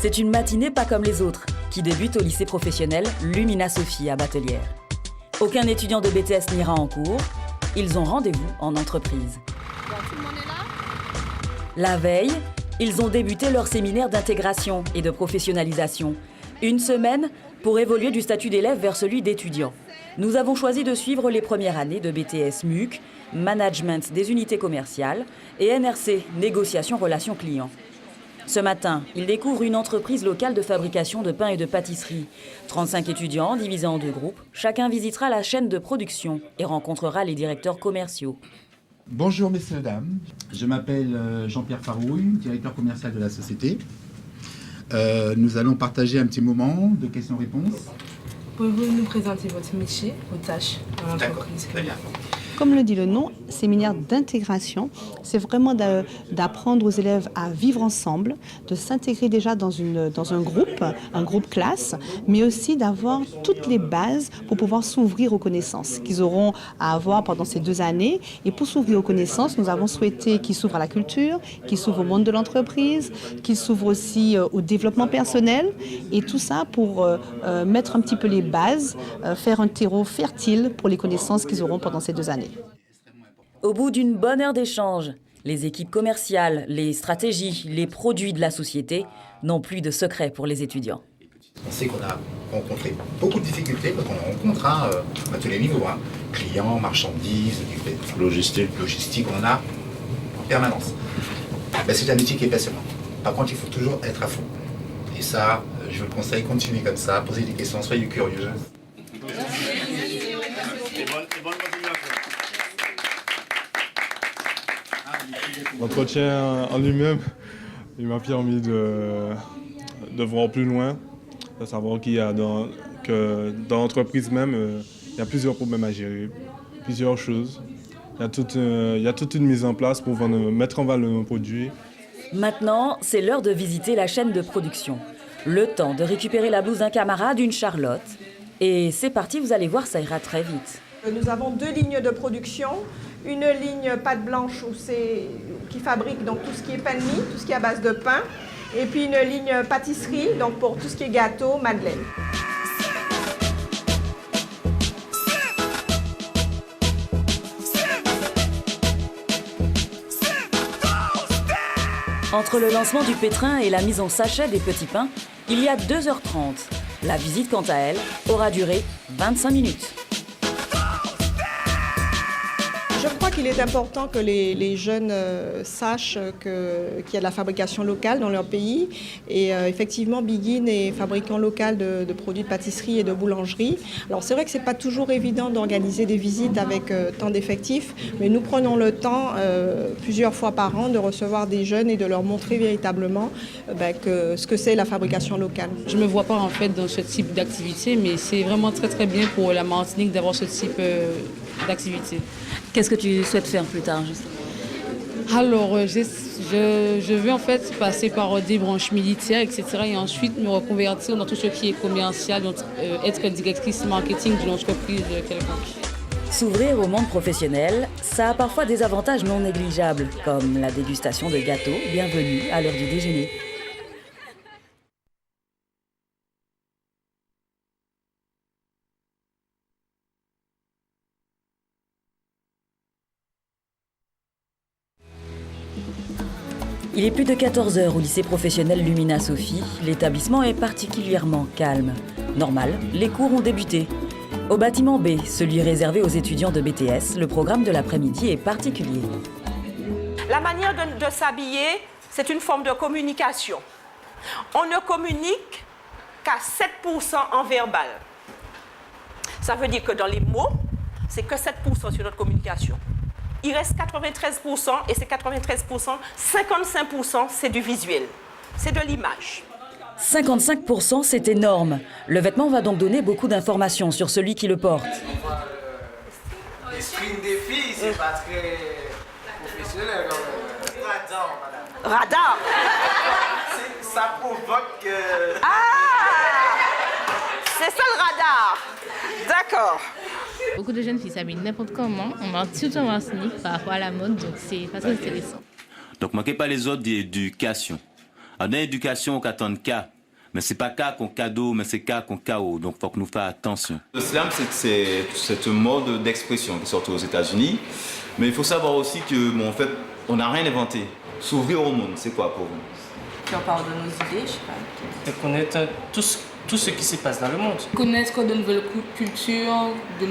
C'est une matinée pas comme les autres, qui débute au lycée professionnel Lumina Sophie à Batelière. Aucun étudiant de BTS n'ira en cours, ils ont rendez-vous en entreprise. Bon, tout le monde est là ? La veille, ils ont débuté leur séminaire d'intégration et de professionnalisation. Une semaine pour évoluer du statut d'élève vers celui d'étudiant. Nous avons choisi de suivre les premières années de BTS MUC, Management des unités commerciales, et NRC, Négociation Relations Clients. Ce matin, ils découvrent une entreprise locale de fabrication de pain et de pâtisserie. 35 étudiants divisés en 2 groupes. Chacun visitera la chaîne de production et rencontrera les directeurs commerciaux. Bonjour messieurs, dames. Je m'appelle Jean-Pierre Farouille, directeur commercial de la société. Nous allons partager un petit moment de questions-réponses. Pouvez-vous nous présenter votre métier, vos tâches dans l'entreprise ? Très bien. Comme le dit le nom, séminaire d'intégration, c'est vraiment d'apprendre aux élèves à vivre ensemble, de s'intégrer déjà dans un groupe classe, mais aussi d'avoir toutes les bases pour pouvoir s'ouvrir aux connaissances qu'ils auront à avoir pendant ces 2 années. Et pour s'ouvrir aux connaissances, nous avons souhaité qu'ils s'ouvrent à la culture, qu'ils s'ouvrent au monde de l'entreprise, qu'ils s'ouvrent aussi au développement personnel. Et tout ça pour mettre un petit peu les bases, faire un terreau fertile pour les connaissances qu'ils auront pendant ces 2 années. Au bout d'une bonne heure d'échange, les équipes commerciales, les stratégies, les produits de la société n'ont plus de secret pour les étudiants. On sait qu'on a rencontré beaucoup de difficultés parce qu'on rencontre à tous les niveaux. Clients, marchandises, logistique, on en a en permanence. C'est un métier qui est passionnant. Par contre, il faut toujours être à fond. Et ça, je vous le conseille, continuez comme ça, posez des questions, soyez curieux. L'entretien en lui-même, il m'a permis de voir plus loin, de savoir que dans l'entreprise même, il y a plusieurs problèmes à gérer, plusieurs choses. Il y a toute une mise en place pour mettre en valeur nos produits. Maintenant, c'est l'heure de visiter la chaîne de production. Le temps de récupérer la blouse d'un camarade, une Charlotte. Et c'est parti, vous allez voir, ça ira très vite. Nous avons 2 lignes de production. Une ligne pâte blanche qui fabrique donc tout ce qui est pain de mie, tout ce qui est à base de pain. Et puis une ligne pâtisserie, donc pour tout ce qui est gâteau, madeleine. Entre le lancement du pétrin et la mise en sachet des petits pains, il y a 2h30. La visite, quant à elle, aura duré 25 minutes. Je crois qu'il est important que les jeunes sachent qu'il y a de la fabrication locale dans leur pays. Et effectivement, Begin est fabricant local de produits de pâtisserie et de boulangerie. Alors c'est vrai que ce n'est pas toujours évident d'organiser des visites avec tant d'effectifs, mais nous prenons le temps, plusieurs fois par an, de recevoir des jeunes et de leur montrer véritablement ce que c'est la fabrication locale. Je ne me vois pas en fait dans ce type d'activité, mais c'est vraiment très très bien pour la Martinique d'avoir ce type d'activité. Qu'est-ce que tu souhaites faire plus tard, justement ? Alors, je veux en fait passer par des branches militaires, etc. et ensuite me reconvertir dans tout ce qui est commercial, donc être directrice marketing d'une entreprise quelconque. S'ouvrir au monde professionnel, ça a parfois des avantages non négligeables, comme la dégustation de gâteaux. Bienvenue à l'heure du déjeuner. Il est plus de 14h au lycée professionnel Lumina Sophie. L'établissement est particulièrement calme. Normal, les cours ont débuté. Au bâtiment B, celui réservé aux étudiants de BTS, le programme de l'après-midi est particulier. La manière de s'habiller, c'est une forme de communication. On ne communique qu'à 7% en verbal. Ça veut dire que dans les mots, c'est que 7% sur notre communication. Il reste 93% et ces 93%, 55% c'est du visuel, c'est de l'image. 55%, c'est énorme. Le vêtement va donc donner beaucoup d'informations sur celui qui le porte. L'esprit des filles, c'est pas très professionnel. Radar, madame. Radar. Ça provoque... C'est ça le radar. D'accord. Beaucoup de jeunes filles s'habillent n'importe comment, surtout en Martinique par rapport à la mode, donc c'est pas très intéressant. Donc, manquez pas les autres d'éducation. Dans l'éducation, on attend qu'à Mais c'est pas cas qu'on cadeau, mais c'est cas qu'on KO. Donc, faut que nous fassions attention. Le slam, c'est un mode d'expression qui sort aux États-Unis. Mais il faut savoir aussi que, bon, en fait, on n'a rien inventé. S'ouvrir au monde, c'est quoi pour vous? Puis on parle de nos idées, je sais pas. De connaître tout ce qui se passe dans le monde. Connaître de nouvelles cultures, de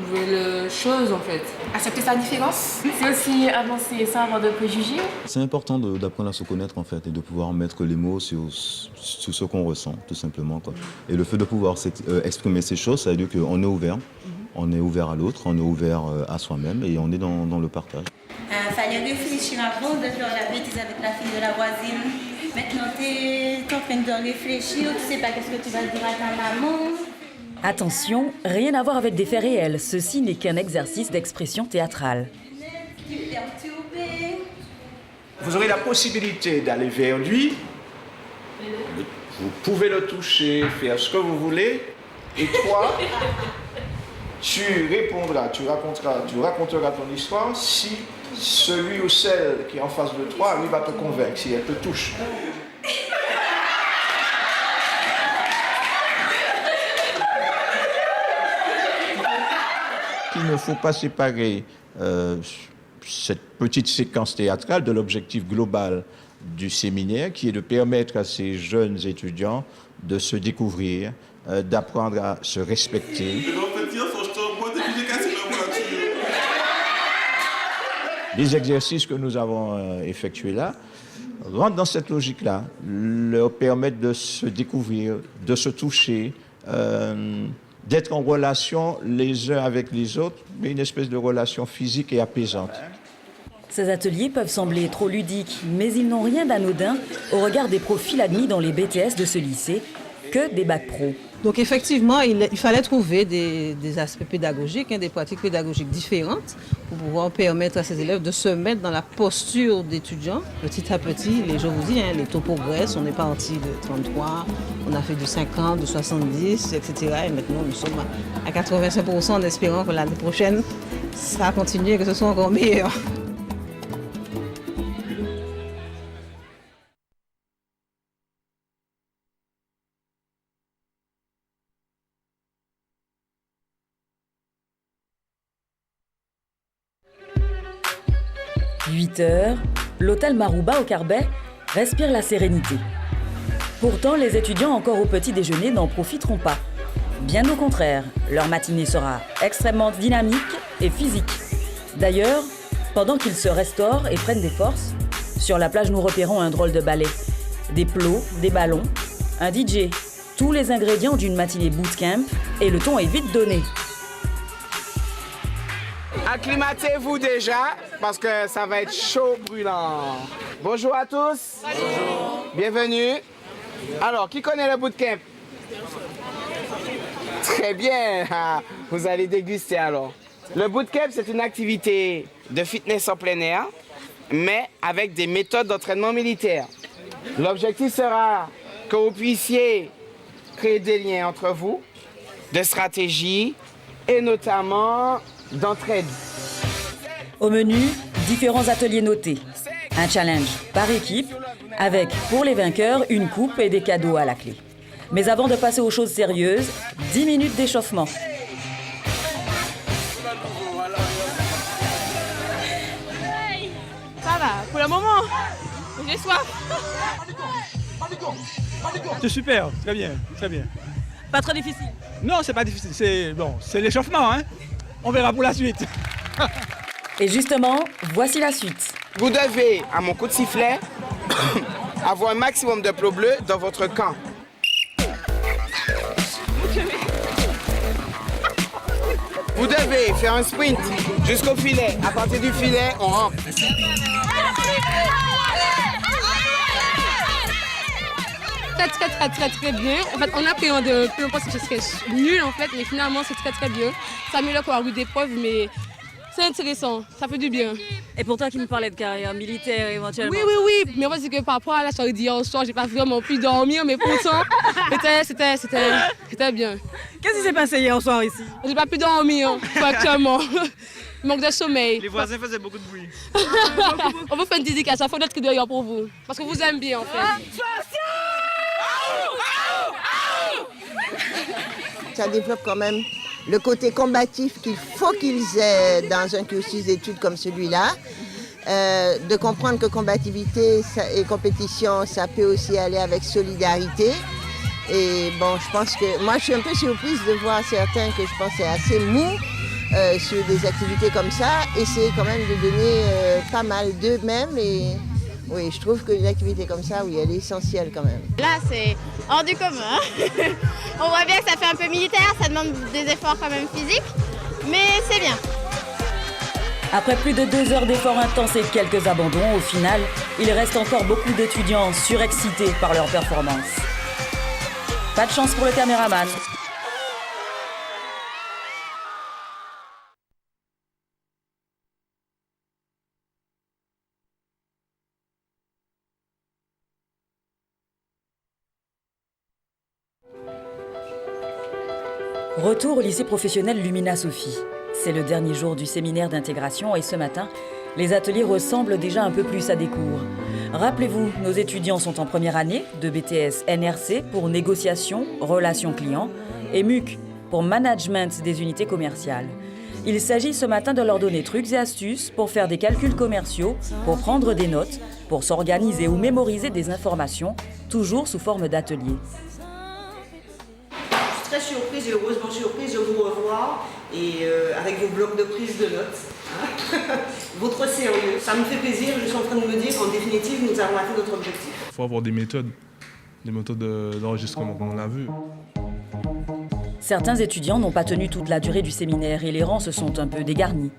nouvelles choses en fait. Accepter sa différence. C'est aussi avancer sans avoir de préjugés. C'est important d'apprendre à se connaître en fait et de pouvoir mettre les mots sur ce qu'on ressent tout simplement, quoi. Et le fait de pouvoir exprimer ces choses, ça veut dire qu'on est ouvert. On est ouvert à l'autre, on est ouvert à soi-même et on est dans le partage. Fallait réfléchir avant de faire la bêtise avec la fille de la voisine. Maintenant, tu es en train de réfléchir, tu sais pas qu'est-ce que tu vas dire à ta maman. Attention, rien à voir avec des faits réels. Ceci n'est qu'un exercice d'expression théâtrale. Vous aurez la possibilité d'aller vers lui. Vous pouvez le toucher, faire ce que vous voulez. Et toi, tu répondras, tu raconteras ton histoire si celui ou celle qui est en face de toi arrive à te convaincre, si elle te touche. Il ne faut pas séparer cette petite séquence théâtrale de l'objectif global du séminaire qui est de permettre à ces jeunes étudiants de se découvrir, d'apprendre à se respecter. Les exercices que nous avons effectués là rentrent dans cette logique-là, leur permettent de se découvrir, de se toucher, d'être en relation les uns avec les autres, mais une espèce de relation physique et apaisante. Ces ateliers peuvent sembler trop ludiques, mais ils n'ont rien d'anodin au regard des profils admis dans les BTS de ce lycée, que des bacs pro. Donc effectivement, il fallait trouver des aspects pédagogiques, des pratiques pédagogiques différentes pour pouvoir permettre à ces élèves de se mettre dans la posture d'étudiants. Petit à petit, je vous dis, les taux progressent. On est parti de 33, on a fait de 50, de 70, etc. Et maintenant, nous sommes à 85% en espérant que l'année prochaine, ça va continuer et que ce soit encore meilleur. « 8 heures, l'hôtel Marouba au Carbet respire la sérénité. Pourtant, les étudiants encore au petit déjeuner n'en profiteront pas. Bien au contraire, leur matinée sera extrêmement dynamique et physique. D'ailleurs, pendant qu'ils se restaurent et prennent des forces, sur la plage nous repérons un drôle de ballet. Des plots, des ballons, un DJ, tous les ingrédients d'une matinée bootcamp et le ton est vite donné. Acclimatez-vous déjà, parce que ça va être chaud brûlant. Bonjour à tous. Bonjour. Bienvenue. Alors, qui connaît le bootcamp? Très bien. Vous allez déguster alors. Le bootcamp, c'est une activité de fitness en plein air, mais avec des méthodes d'entraînement militaire. L'objectif sera que vous puissiez créer des liens entre vous, de stratégie et notamment d'entraide. Au menu, différents ateliers notés. Un challenge par équipe, avec, pour les vainqueurs, une coupe et des cadeaux à la clé. Mais avant de passer aux choses sérieuses, 10 minutes d'échauffement. Ça va, pour le moment, j'ai soif. C'est super, très bien, très bien. Pas trop difficile? Non, c'est pas difficile, c'est l'échauffement, hein. On verra pour la suite. Et justement, voici la suite. Vous devez, à mon coup de sifflet, avoir un maximum de plots bleus dans votre camp. Vous devez faire un sprint jusqu'au filet. À partir du filet, on rentre. Très bien. En fait, on appréhende un peu, on pense que ce serait nul en fait, mais finalement c'est très bien. Ça améliore quoi, rude épreuve, mais c'est intéressant, ça fait du bien. Et pour toi qui me parlais de carrière militaire éventuellement? Oui, mais moi c'est que par rapport à la soirée d'hier soir, j'ai pas vraiment pu dormir, mais pourtant, c'était bien. Qu'est-ce qui s'est passé hier soir ici? J'ai pas pu dormir, actuellement. Manque de sommeil. Les voisins faisaient beaucoup de bruit. On vous fait une dédicace, il faut notre cri de cœur pour vous, parce que vous aimez bien en fait. Ça développe quand même le côté combatif qu'il faut qu'ils aient dans un cursus d'études comme celui-là. De comprendre que combativité et compétition, ça peut aussi aller avec solidarité. Et bon, je pense que moi, je suis un peu surprise de voir certains que je pensais assez mous sur des activités comme ça, essayer quand même de donner pas mal d'eux-mêmes. Et oui, je trouve qu'une activité comme ça, oui, elle est essentielle quand même. Là, c'est hors du commun. On voit bien que ça fait un peu militaire, ça demande des efforts quand même physiques, mais c'est bien. Après plus de 2 heures d'efforts intenses et quelques abandons, au final, il reste encore beaucoup d'étudiants surexcités par leur performance. Pas de chance pour le caméraman. Retour au lycée professionnel Lumina Sophie. C'est le dernier jour du séminaire d'intégration et ce matin, les ateliers ressemblent déjà un peu plus à des cours. Rappelez-vous, nos étudiants sont en première année de BTS NRC pour négociation, relations clients et MUC pour management des unités commerciales. Il s'agit ce matin de leur donner trucs et astuces pour faire des calculs commerciaux, pour prendre des notes, pour s'organiser ou mémoriser des informations, toujours sous forme d'ateliers. Très surprise et heureusement surprise de vous revoir et avec vos blocs de prise de notes. Hein. Votre sérieux, ça me fait plaisir. Je suis en train de me dire qu'en définitive, nous avons atteint notre objectif. Il faut avoir des méthodes d'enregistrement comme on a vu. Certains étudiants n'ont pas tenu toute la durée du séminaire et les rangs se sont un peu dégarnis.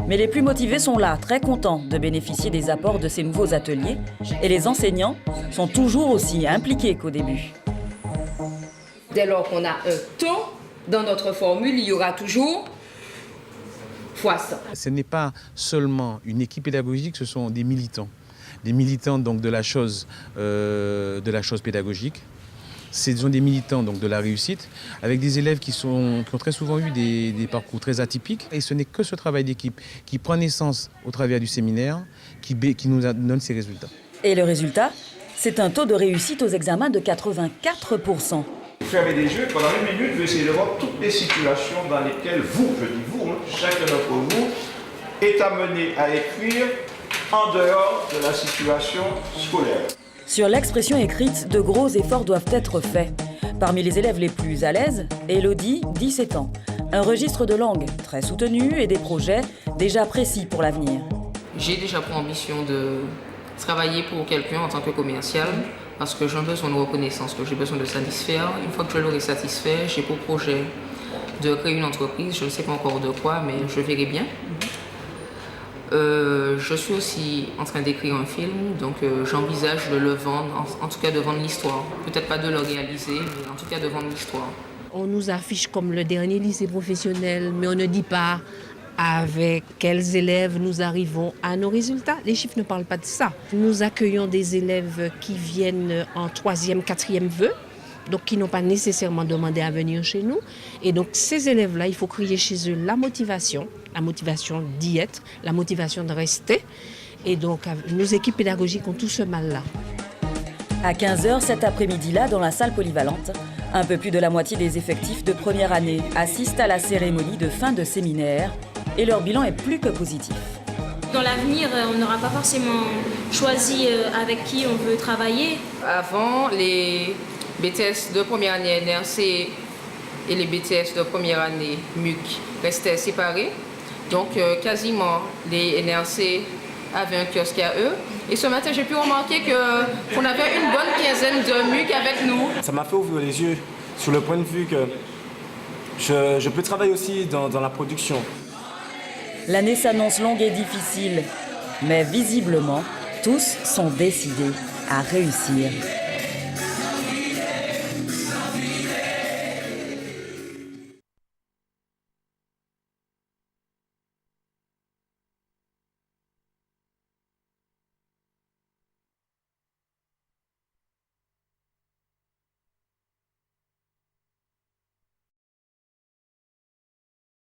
Mais les plus motivés sont là, très contents de bénéficier des apports de ces nouveaux ateliers et les enseignants sont toujours aussi impliqués qu'au début. Dès lors qu'on a un temps dans notre formule, il y aura toujours x100. Ce n'est pas seulement une équipe pédagogique, ce sont des militants. Des militants donc, de la chose pédagogique. Ce sont des militants donc, de la réussite, avec des élèves qui ont très souvent eu des parcours très atypiques. Et ce n'est que ce travail d'équipe qui prend naissance au travers du séminaire qui nous donne ces résultats. Et le résultat, c'est un taux de réussite aux examens de 84%. Fermez les yeux, pendant 1 minute, vous essayez de voir toutes les situations dans lesquelles vous, je dis vous, chacun d'entre vous, est amené à écrire en dehors de la situation scolaire. Sur l'expression écrite, de gros efforts doivent être faits. Parmi les élèves les plus à l'aise, Elodie, 17 ans. Un registre de langue très soutenu et des projets déjà précis pour l'avenir. J'ai déjà pour ambition de travailler pour quelqu'un en tant que commercial. Parce que j'ai besoin de reconnaissance, que j'ai besoin de satisfaire. Une fois que je l'aurai satisfait, j'ai pour projet de créer une entreprise. Je ne sais pas encore de quoi, mais je verrai bien. Je suis aussi en train d'écrire un film, donc j'envisage de le vendre, en tout cas de vendre l'histoire. Peut-être pas de le réaliser, mais en tout cas de vendre l'histoire. On nous affiche comme le dernier lycée professionnel, mais on ne dit pas avec quels élèves nous arrivons à nos résultats. Les chiffres ne parlent pas de ça. Nous accueillons des élèves qui viennent en 3e, 4e vœu, donc qui n'ont pas nécessairement demandé à venir chez nous. Et donc ces élèves-là, il faut créer chez eux la motivation d'y être, la motivation de rester. Et donc nos équipes pédagogiques ont tout ce mal-là. À 15h cet après-midi-là, dans la salle polyvalente, un peu plus de la moitié des effectifs de première année assistent à la cérémonie de fin de séminaire et leur bilan est plus que positif. Dans l'avenir, on n'aura pas forcément choisi avec qui on veut travailler. Avant, les BTS de première année NRC et les BTS de première année MUC restaient séparés. Donc quasiment les NRC avaient un kiosque à eux. Et ce matin, j'ai pu remarquer qu'on avait une bonne quinzaine de MUC avec nous. Ça m'a fait ouvrir les yeux sur le point de vue que je peux travailler aussi dans la production. L'année s'annonce longue et difficile, mais visiblement, tous sont décidés à réussir.